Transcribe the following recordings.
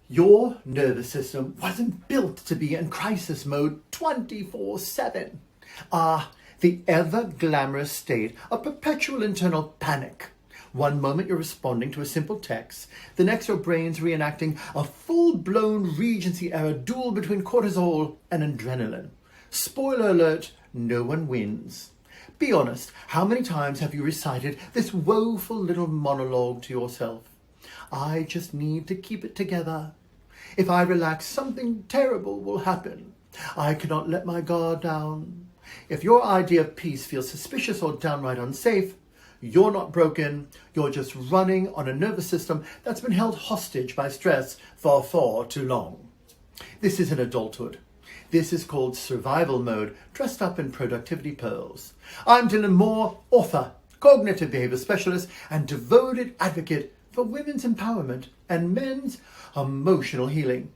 Your nervous system wasn't built to be in crisis mode 24/7. The ever-glamorous state of perpetual internal panic. One moment you're responding to a simple text, the next your brain's reenacting a full-blown Regency-era duel between cortisol and adrenaline. Spoiler alert, no one wins. Be honest, how many times have you recited this woeful little monologue to yourself? I just need to keep it together. If I relax, something terrible will happen. I cannot let my guard down. If your idea of peace feels suspicious or downright unsafe, you're not broken. You're just running on a nervous system that's been held hostage by stress for far too long. This isn't adulthood. This is called survival mode, dressed up in productivity pearls. I'm Dylan Moore, author, cognitive behavior specialist, and devoted advocate for women's empowerment and men's emotional healing.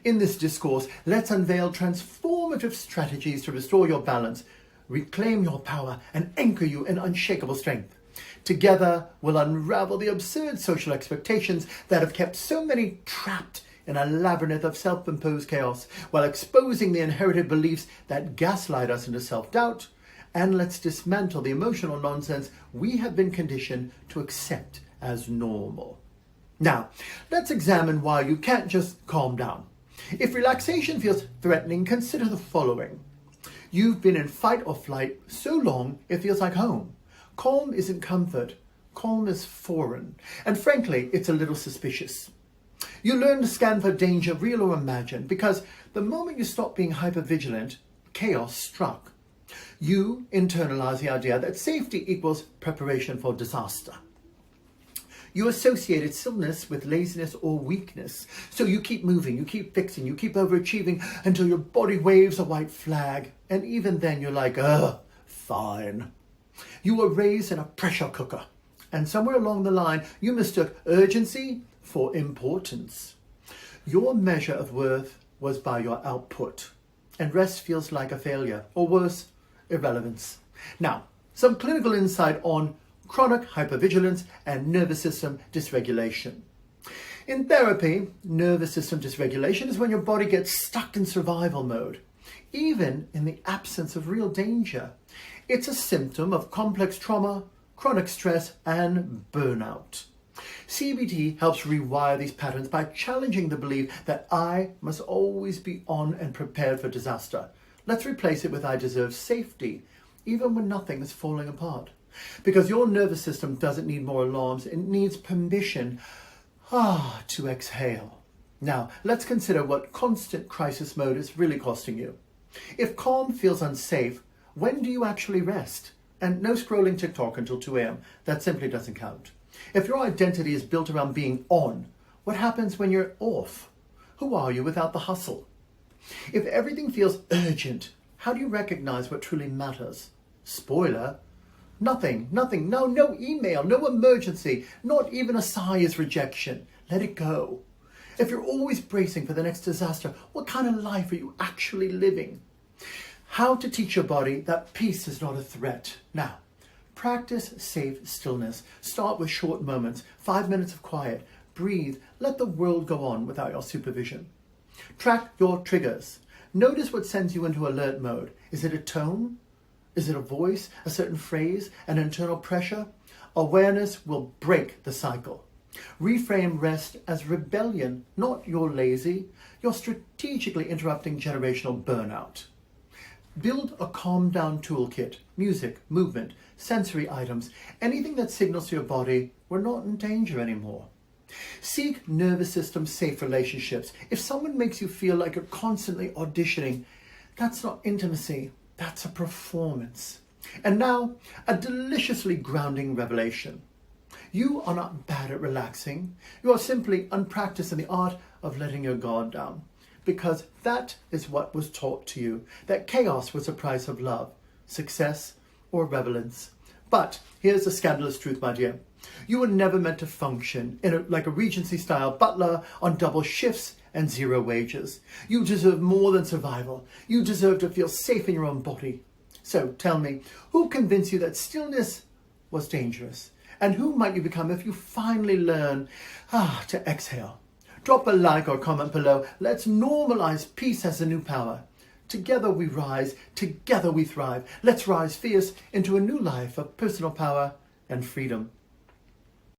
In this discourse, let's unveil transformative strategies to restore your balance, reclaim your power, and anchor you in unshakable strength. Together, we'll unravel the absurd social expectations that have kept so many trapped in a labyrinth of self-imposed chaos, while exposing the inherited beliefs that gaslight us into self-doubt. And let's dismantle the emotional nonsense we have been conditioned to accept as normal. Now, let's examine why you can't just calm down. If relaxation feels threatening, consider the following. You've been in fight or flight so long it feels like home. Calm isn't comfort. Calm is foreign. And frankly, it's a little suspicious. You learn to scan for danger, real or imagined, because the moment you stop being hypervigilant, chaos struck. You internalize the idea that safety equals preparation for disaster. You associated stillness with laziness or weakness. So you keep moving, you keep fixing, you keep overachieving until your body waves a white flag. And even then you're like, fine. You were raised in a pressure cooker. And somewhere along the line, you mistook urgency for importance. Your measure of worth was by your output. And rest feels like a failure, or worse, irrelevance. Now, some clinical insight on chronic hypervigilance and nervous system dysregulation. In therapy, nervous system dysregulation is when your body gets stuck in survival mode, even in the absence of real danger. It's a symptom of complex trauma, chronic stress, and burnout. CBT helps rewire these patterns by challenging the belief that I must always be on and prepared for disaster. Let's replace it with I deserve safety, even when nothing is falling apart. Because your nervous system doesn't need more alarms, it needs permission to exhale. Now, let's consider what constant crisis mode is really costing you. If calm feels unsafe, when do you actually rest? And no scrolling TikTok until 2 a.m. That simply doesn't count. If your identity is built around being on, what happens when you're off? Who are you without the hustle? If everything feels urgent, how do you recognize what truly matters? Spoiler, nothing, no email, no emergency, not even a sigh is rejection. Let it go. If you're always bracing for the next disaster, what kind of life are you actually living? How to teach your body that peace is not a threat. Now, practice safe stillness. Start with short moments, 5 minutes of quiet. Breathe. Let the world go on without your supervision. Track your triggers. Notice what sends you into alert mode. Is it a tone? Is it a voice, a certain phrase, an internal pressure? Awareness will break the cycle. Reframe rest as rebellion, not you're lazy. You're strategically interrupting generational burnout. Build a calm down toolkit, music, movement, sensory items, anything that signals to your body we're not in danger anymore. Seek nervous system safe relationships. If someone makes you feel like you're constantly auditioning, that's not intimacy, that's a performance. And now, a deliciously grounding revelation. You are not bad at relaxing. You are simply unpracticed in the art of letting your guard down. Because that is what was taught to you, that chaos was the price of love, success, or relevance. But here's the scandalous truth, my dear. You were never meant to function like a Regency-style butler on double shifts and zero wages. You deserve more than survival. You deserve to feel safe in your own body. So tell me, who convinced you that stillness was dangerous? And who might you become if you finally learn to exhale? Drop a like or comment below. Let's normalize peace as a new power. Together we rise, together we thrive. Let's rise fierce into a new life of personal power and freedom.